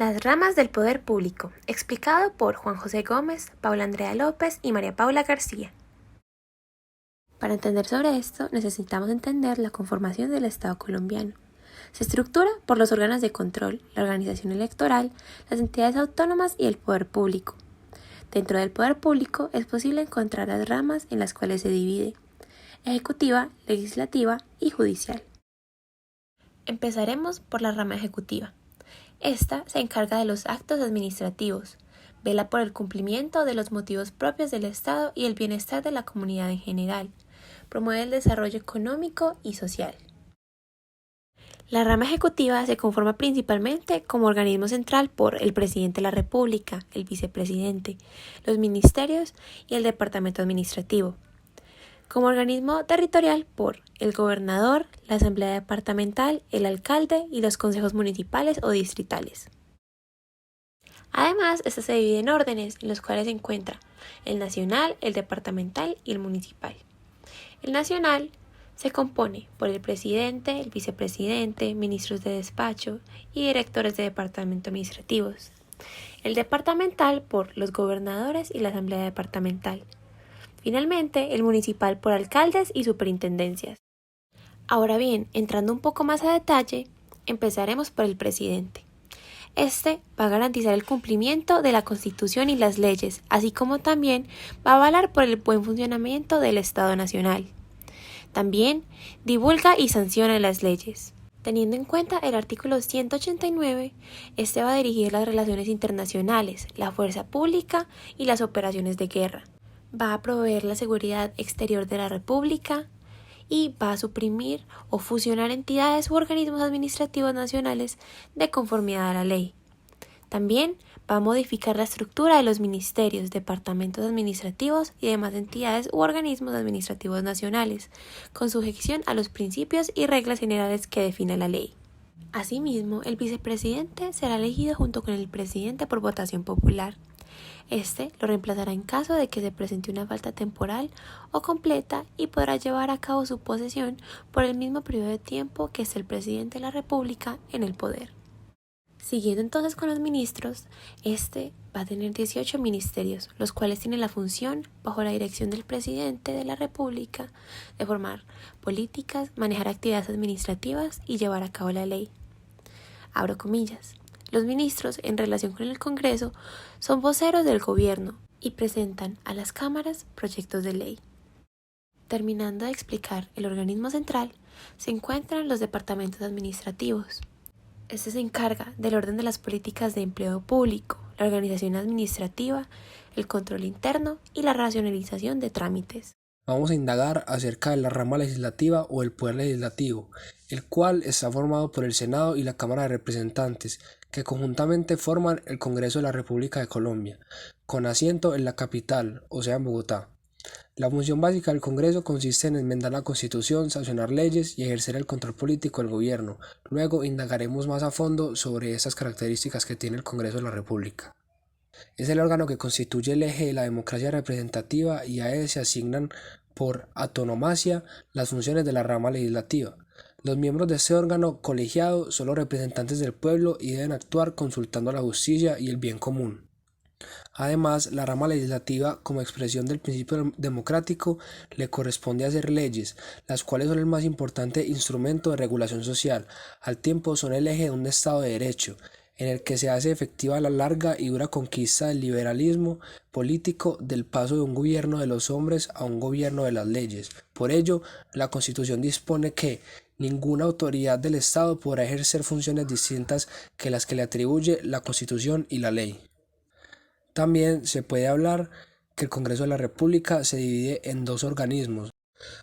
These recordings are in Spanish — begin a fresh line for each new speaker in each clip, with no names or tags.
Las ramas del poder público, explicado por Juan José Gómez, Paula Andrea López y María Paula García. Para entender sobre esto, necesitamos entender la conformación del Estado colombiano. Se estructura por los órganos de control, la organización electoral, las entidades autónomas y el poder público. Dentro del poder público es posible encontrar las ramas en las cuales se divide: ejecutiva, legislativa y judicial. Empezaremos por la rama ejecutiva. Esta se encarga de los actos administrativos, vela por el cumplimiento de los motivos propios del Estado y el bienestar de la comunidad en general, promueve el desarrollo económico y social. La rama ejecutiva se conforma principalmente como organismo central por el presidente de la República, el vicepresidente, los ministerios y el departamento administrativo. Como organismo territorial por el gobernador, la asamblea departamental, el alcalde y los consejos municipales o distritales. Además, esta se divide en órdenes en los cuales se encuentra el nacional, el departamental y el municipal. El nacional se compone por el presidente, el vicepresidente, ministros de despacho y directores de departamento administrativos. El departamental por los gobernadores y la asamblea departamental. Finalmente, el municipal por alcaldes y superintendencias. Ahora bien, entrando un poco más a detalle, empezaremos por el presidente. Este va a garantizar el cumplimiento de la Constitución y las leyes, así como también va a velar por el buen funcionamiento del Estado Nacional. También divulga y sanciona las leyes. Teniendo en cuenta el artículo 189, este va a dirigir las relaciones internacionales, la fuerza pública y las operaciones de guerra. Va a proveer la seguridad exterior de la República y va a suprimir o fusionar entidades u organismos administrativos nacionales de conformidad a la ley. También va a modificar la estructura de los ministerios, departamentos administrativos y demás entidades u organismos administrativos nacionales, con sujeción a los principios y reglas generales que define la ley. Asimismo, el vicepresidente será elegido junto con el presidente por votación popular. Este lo reemplazará en caso de que se presente una falta temporal o completa y podrá llevar a cabo su posesión por el mismo periodo de tiempo que esté el presidente de la República en el poder. Siguiendo entonces con los ministros, este va a tener 18 ministerios, los cuales tienen la función, bajo la dirección del presidente de la República, de formar políticas, manejar actividades administrativas y llevar a cabo la ley. Abro comillas. Los ministros, en relación con el Congreso, son voceros del gobierno y presentan a las cámaras proyectos de ley. Terminando de explicar el organismo central, se encuentran los departamentos administrativos. Este se encarga del orden de las políticas de empleo público, la organización administrativa, el control interno y la racionalización de trámites.
Vamos a indagar acerca de la rama legislativa o el poder legislativo, el cual está formado por el Senado y la Cámara de Representantes, que conjuntamente forman el Congreso de la República de Colombia, con asiento en la capital, o sea en Bogotá. La función básica del Congreso consiste en enmendar la Constitución, sancionar leyes y ejercer el control político del gobierno. Luego indagaremos más a fondo sobre estas características que tiene el Congreso de la República. Es el órgano que constituye el eje de la democracia representativa y a él se asignan por antonomasia las funciones de la rama legislativa. Los miembros de este órgano colegiado son los representantes del pueblo y deben actuar consultando a la justicia y el bien común. Además, la rama legislativa, como expresión del principio democrático, le corresponde hacer leyes, las cuales son el más importante instrumento de regulación social. Al tiempo son el eje de un Estado de Derecho, en el que se hace efectiva la larga y dura conquista del liberalismo político del paso de un gobierno de los hombres a un gobierno de las leyes. Por ello, la Constitución dispone que ninguna autoridad del Estado podrá ejercer funciones distintas que las que le atribuye la Constitución y la ley. También se puede hablar que el Congreso de la República se divide en dos organismos.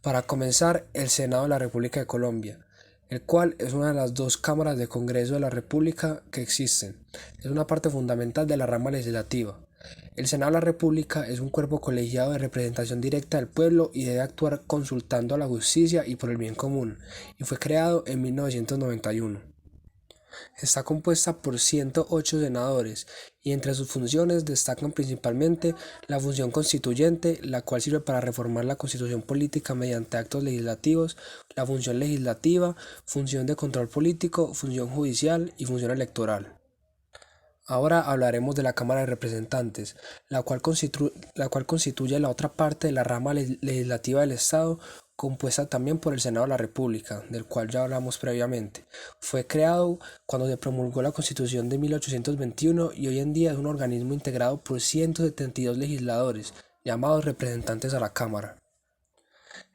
Para comenzar, el Senado de la República de Colombia, el cual es una de las dos cámaras de Congreso de la República que existen. Es una parte fundamental de la rama legislativa. El Senado de la República es un cuerpo colegiado de representación directa del pueblo y debe actuar consultando a la justicia y por el bien común, y fue creado en 1991. Está compuesta por 108 senadores y entre sus funciones destacan principalmente la función constituyente, la cual sirve para reformar la constitución política mediante actos legislativos, la función legislativa, función de control político, función judicial y función electoral. Ahora hablaremos de la Cámara de Representantes, la cual constituye la otra parte de la rama legislativa del Estado, compuesta también por el Senado de la República, del cual ya hablamos previamente. Fue creado cuando se promulgó la Constitución de 1821 y hoy en día es un organismo integrado por 172 legisladores, llamados representantes a la Cámara.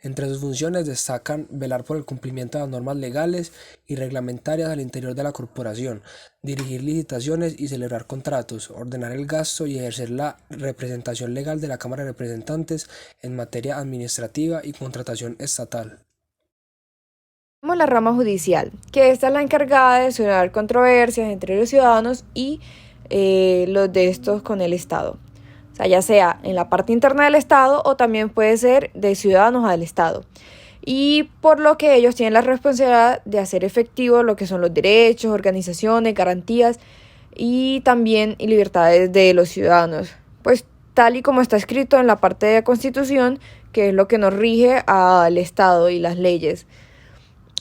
Entre sus funciones destacan velar por el cumplimiento de las normas legales y reglamentarias al interior de la corporación, dirigir licitaciones y celebrar contratos, ordenar el gasto y ejercer la representación legal de la Cámara de Representantes en materia administrativa y contratación estatal.
Tenemos la rama judicial, que esta es la encargada de solucionar controversias entre los ciudadanos y los de estos con el Estado. O sea, ya sea en la parte interna del Estado o también puede ser de ciudadanos al Estado. Y por lo que ellos tienen la responsabilidad de hacer efectivo lo que son los derechos, organizaciones, garantías y también libertades de los ciudadanos. Pues tal y como está escrito en la parte de la Constitución, que es lo que nos rige al Estado y las leyes.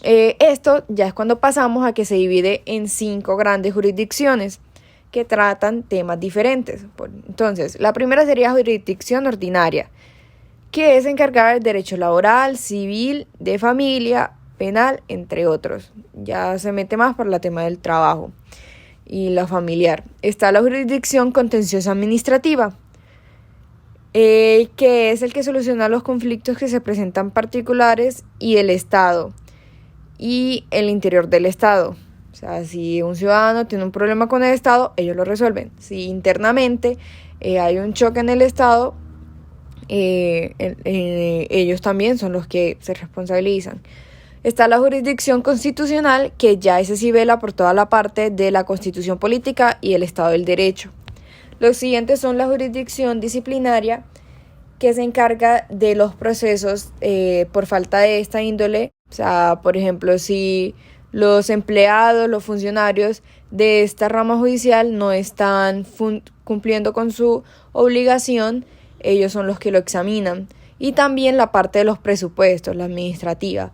Esto ya es cuando pasamos a que se divide en 5 grandes jurisdicciones que tratan temas diferentes. Entonces, la primera sería jurisdicción ordinaria, que es encargada del derecho laboral, civil, de familia, penal, entre otros. Ya se mete más por el tema del trabajo y la familiar. Está la jurisdicción contenciosa administrativa, que es el que soluciona los conflictos que se presentan particulares y el Estado y el interior del Estado. O sea, si un ciudadano tiene un problema con el Estado, ellos lo resuelven. Si internamente hay un choque en el Estado, ellos también son los que se responsabilizan. Está la jurisdicción constitucional, que ya ese sí vela por toda la parte de la Constitución política y el Estado del Derecho. Los siguientes son la jurisdicción disciplinaria, que se encarga de los procesos por falta de esta índole. O sea, por ejemplo, si los empleados, los funcionarios de esta rama judicial no están cumpliendo con su obligación, ellos son los que lo examinan. Y también la parte de los presupuestos, la administrativa.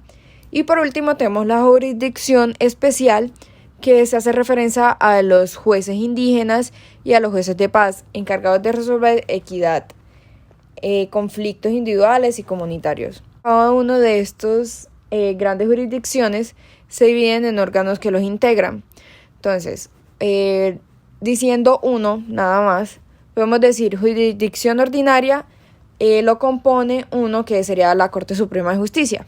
Y por último tenemos la jurisdicción especial, que se hace referencia a los jueces indígenas y a los jueces de paz, encargados de resolver equidad, conflictos individuales y comunitarios. Cada uno de estos grandes jurisdicciones se dividen en órganos que los integran. Entonces, diciendo uno nada más, podemos decir jurisdicción ordinaria, lo compone uno que sería la Corte Suprema de Justicia.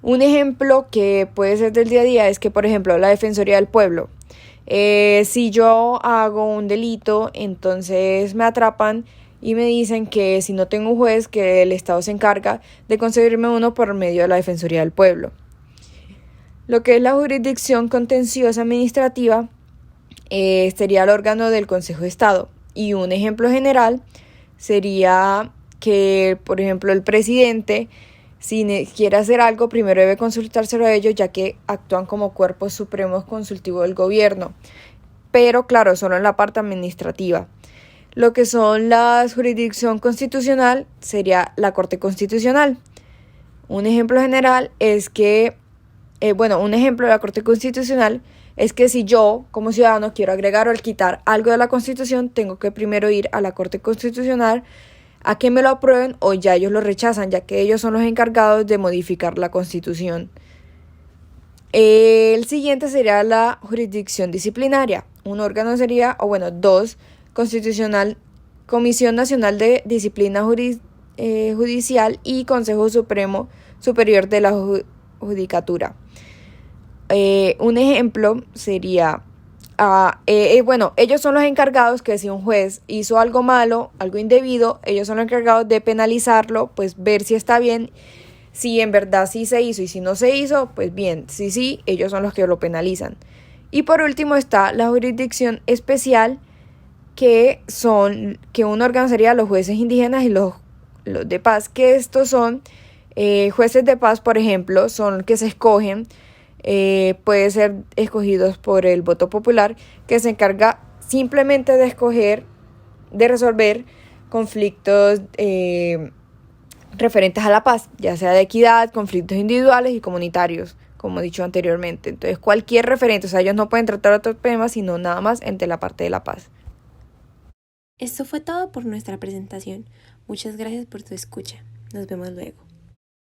Un ejemplo que puede ser del día a día es que, por ejemplo, la Defensoría del Pueblo. Si yo hago un delito, entonces me atrapan y me dicen que si no tengo un juez, que el Estado se encarga de conseguirme uno por medio de la Defensoría del Pueblo. Lo que es la jurisdicción contenciosa administrativa sería el órgano del Consejo de Estado. Y un ejemplo general sería que, por ejemplo, el presidente, si quiere hacer algo, primero debe consultárselo a ellos, ya que actúan como cuerpos supremos consultivos del gobierno. Pero claro, solo en la parte administrativa. Lo que son la jurisdicción constitucional sería la Corte Constitucional. Un ejemplo general es que, un ejemplo de la Corte Constitucional es que si yo, como ciudadano, quiero agregar o quitar algo de la Constitución, tengo que primero ir a la Corte Constitucional a que me lo aprueben o ya ellos lo rechazan, ya que ellos son los encargados de modificar la Constitución. El siguiente sería la jurisdicción disciplinaria. Un órgano sería, dos, constitucional, Comisión Nacional de Disciplina Judicial y Consejo Supremo Superior de la Judicatura. Un ejemplo sería, ellos son los encargados que si un juez hizo algo malo, algo indebido, ellos son los encargados de penalizarlo, pues ver si está bien, si en verdad sí se hizo y si no se hizo, pues bien, sí, ellos son los que lo penalizan. Y por último está la jurisdicción especial, que un órgano sería los jueces indígenas y los de paz, que estos son jueces de paz, por ejemplo, son los que se escogen. Puede ser escogidos por el voto popular, que se encarga simplemente de resolver conflictos referentes a la paz, ya sea de equidad, conflictos individuales y comunitarios, como he dicho anteriormente. Entonces, cualquier referente, o sea, ellos no pueden tratar otros temas, sino nada más entre la parte de la paz.
Esto fue todo por nuestra presentación. Muchas gracias por tu escucha. Nos vemos luego.